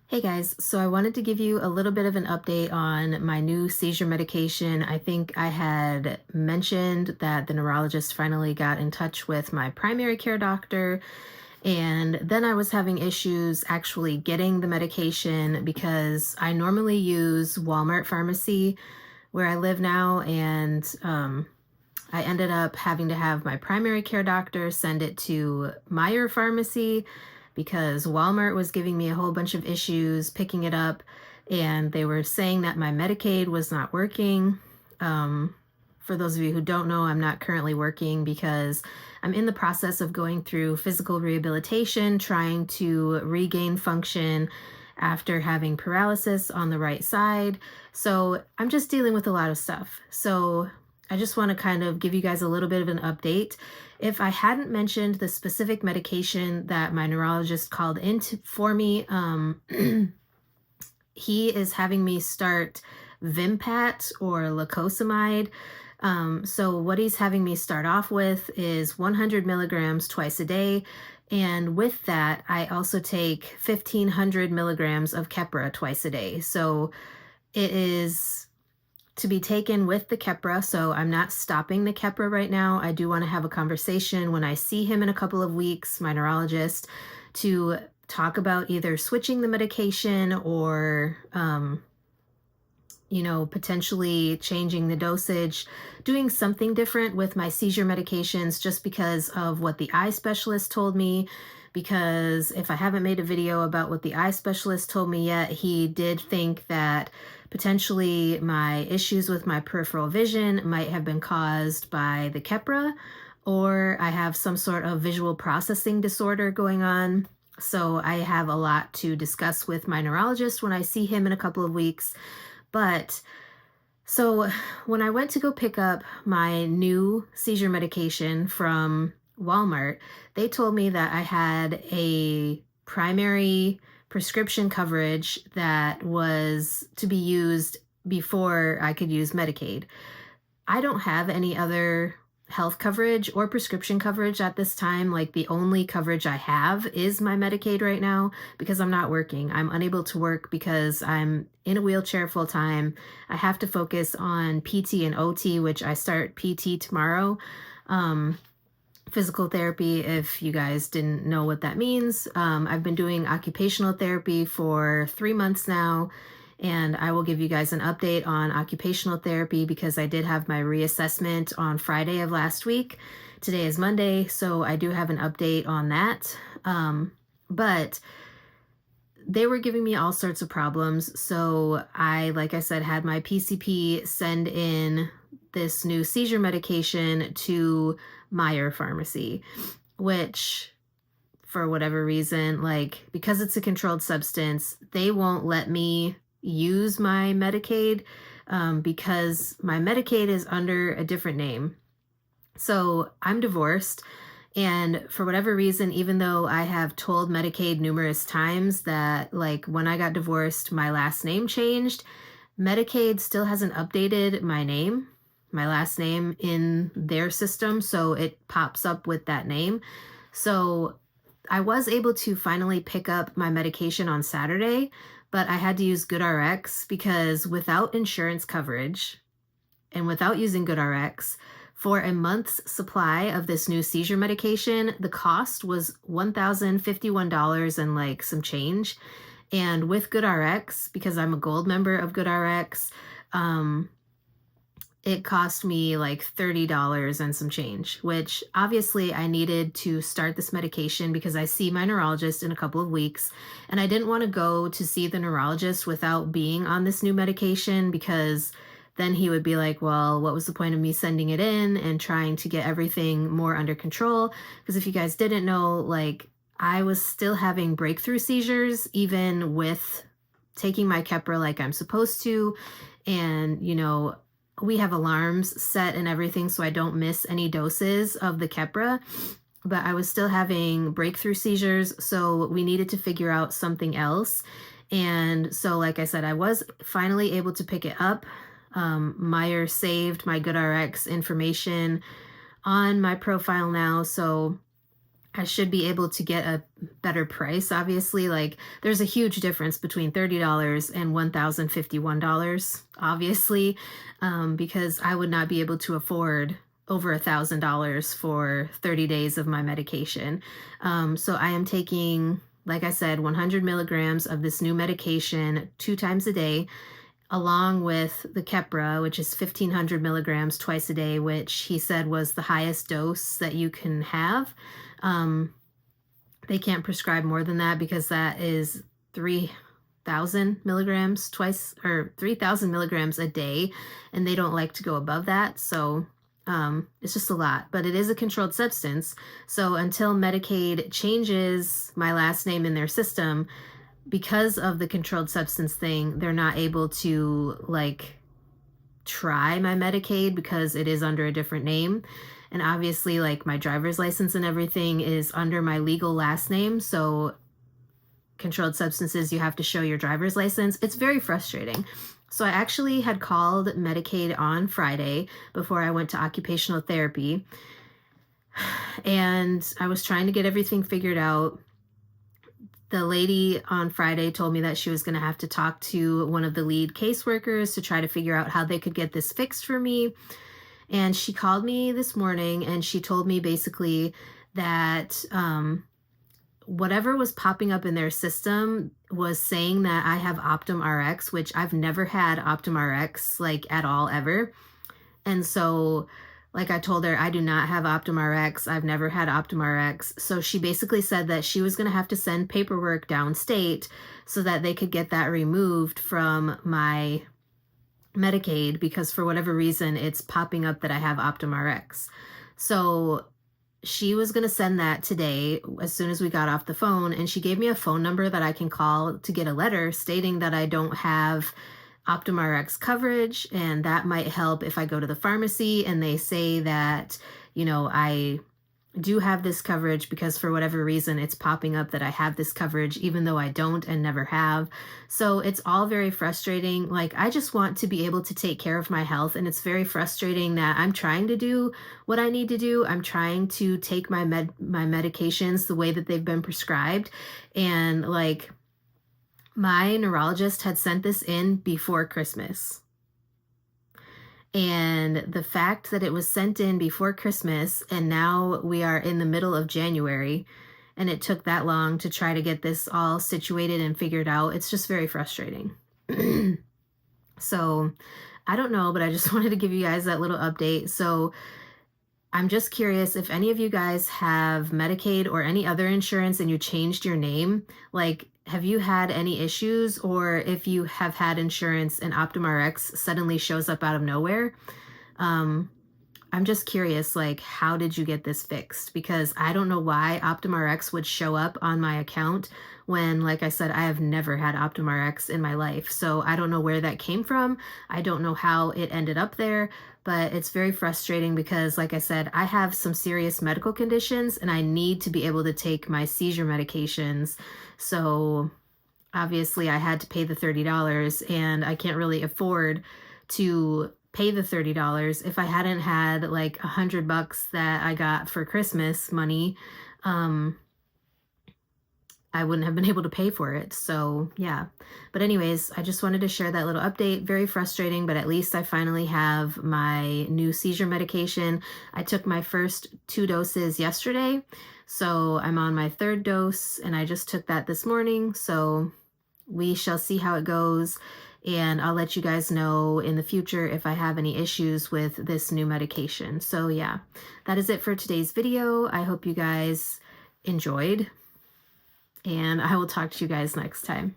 Hey guys, so I wanted to give you a little bit of an update on my new seizure medication. I think I had mentioned that the neurologist finally got in touch with my primary care doctor, and then I was having issues actually getting the medication because I normally use Walmart Pharmacy where I live now, and I ended up having to have my primary care doctor send it to Meyer Pharmacy because Walmart was giving me a whole bunch of issues picking it up, and they were saying that my Medicaid was not working. Um, for those of you who don't know, I'm not currently working because I'm in the process of going through physical rehabilitation, trying to regain function after having paralysis on the right side. So I'm just dealing with a lot of stuff. So I just want to kind of give you guys a little bit of an update. If I hadn't mentioned the specific medication that my neurologist called in for me, he is having me start Vimpat or lacosamide. So what he's having me start off with is 100 milligrams twice a day. And with that, I also take 1500 milligrams of Keppra twice a day. So it is to be taken with the Keppra, so I'm not stopping the Keppra right now. I do want to have a conversation when I see him in a couple of weeks, my neurologist, to talk about either switching the medication or, potentially changing the dosage, doing something different with my seizure medications just because of what the eye specialist told me. Because if I haven't made a video about what the eye specialist told me yet, he did think that potentially my issues with my peripheral vision might have been caused by the Keppra, or I have some sort of visual processing disorder going on. So I have a lot to discuss with my neurologist when I see him in a couple of weeks. But so when I went to go pick up my new seizure medication from Walmart, they told me that I had a primary prescription coverage that was to be used before I could use Medicaid. I don't have any other health coverage or prescription coverage at this time. Like, the only coverage I have is my Medicaid right now because I'm not working. I'm unable to work because I'm in a wheelchair full time. I have to focus on PT and OT, which I start PT tomorrow. Physical therapy, if you guys didn't know what that means. I've been doing occupational therapy for 3 months now, and I will give you guys an update on occupational therapy because I did have my reassessment on Friday of last week. Today is Monday, so I do have an update on that. But they were giving me all sorts of problems. So I, like I said, had my PCP send in this new seizure medication to Meyer Pharmacy, which for whatever reason, like, because it's a controlled substance, they won't let me use my Medicaid because my Medicaid is under a different name. So I'm divorced. And for whatever reason, even though I have told Medicaid numerous times that, like, when I got divorced, my last name changed, Medicaid still hasn't updated my last name in their system. So it pops up with that name. So I was able to finally pick up my medication on Saturday, but I had to use GoodRx because without insurance coverage and without using GoodRx, for a month's supply of this new seizure medication, the cost was $1,051 and like some change. And with GoodRx, because I'm a gold member of GoodRx, it cost me like $30 and some change, which obviously I needed to start this medication because I see my neurologist in a couple of weeks. And I didn't want to go to see the neurologist without being on this new medication because then he would be like, well, what was the point of me sending it in and trying to get everything more under control? Because if you guys didn't know, like, I was still having breakthrough seizures even with taking my Keppra like I'm supposed to. And, we have alarms set and everything so I don't miss any doses of the Keppra, but I was still having breakthrough seizures, so we needed to figure out something else. And so, like I said, I was finally able to pick it up. Meyer saved my GoodRx information on my profile now, so I should be able to get a better price, obviously. Like, there's a huge difference between $30 and $1,051, obviously, because I would not be able to afford over $1,000 for 30 days of my medication. So I am taking, like I said, 100 milligrams of this new medication 2 times a day, along with the Keppra, which is 1,500 milligrams twice a day, which he said was the highest dose that you can have. They can't prescribe more than that because that is 3,000 milligrams twice, or 3,000 milligrams a day, and they don't like to go above that. So it's just a lot, but it is a controlled substance. So until Medicaid changes my last name in their system, because of the controlled substance thing, they're not able to like try my Medicaid because it is under a different name. And obviously, like, my driver's license and everything is under my legal last name. So controlled substances, you have to show your driver's license. It's very frustrating. So I actually had called Medicaid on Friday before I went to occupational therapy, and I was trying to get everything figured out. The lady on Friday told me that she was going to have to talk to one of the lead caseworkers to try to figure out how they could get this fixed for me. And she called me this morning and she told me basically that whatever was popping up in their system was saying that I have Optum RX, which I've never had Optum RX like at all ever. And so, like I told her, I do not have Optum RX. I've never had Optum RX. So she basically said that she was going to have to send paperwork downstate so that they could get that removed from my Medicaid, because for whatever reason, it's popping up that I have Optum RX. So she was going to send that today as soon as we got off the phone. And she gave me a phone number that I can call to get a letter stating that I don't have Optum RX coverage, and that might help if I go to the pharmacy and they say that, I do have this coverage because for whatever reason it's popping up that I have this coverage even though I don't and never have. So it's all very frustrating. Like, I just want to be able to take care of my health, and it's very frustrating that I'm trying to do what I need to do. I'm trying to take my medications the way that they've been prescribed, and like, my neurologist had sent this in before Christmas. And the fact that it was sent in before Christmas and now we are in the middle of January and it took that long to try to get this all situated and figured out, it's just very frustrating. So I don't know, but I just wanted to give you guys that little update. So I'm just curious if any of you guys have Medicaid or any other insurance and you changed your name. Like, have you had any issues, or if you have had insurance and Optum RX suddenly shows up out of nowhere? I'm just curious, like, how did you get this fixed? Because I don't know why Optum RX would show up on my account when, like I said, I have never had Optum RX in my life. So I don't know where that came from. I don't know how it ended up there, but it's very frustrating because, like I said, I have some serious medical conditions and I need to be able to take my seizure medications. So obviously I had to pay the $30, and I can't really afford to pay the $30 if I hadn't had like $100 that I got for Christmas money. I wouldn't have been able to pay for it. So yeah. But anyways, I just wanted to share that little update. Very frustrating, but at least I finally have my new seizure medication. I took my first 2 doses yesterday. So I'm on my 3rd dose, and I just took that this morning. So we shall see how it goes. And I'll let you guys know in the future if I have any issues with this new medication. So yeah, that is it for today's video. I hope you guys enjoyed, and I will talk to you guys next time.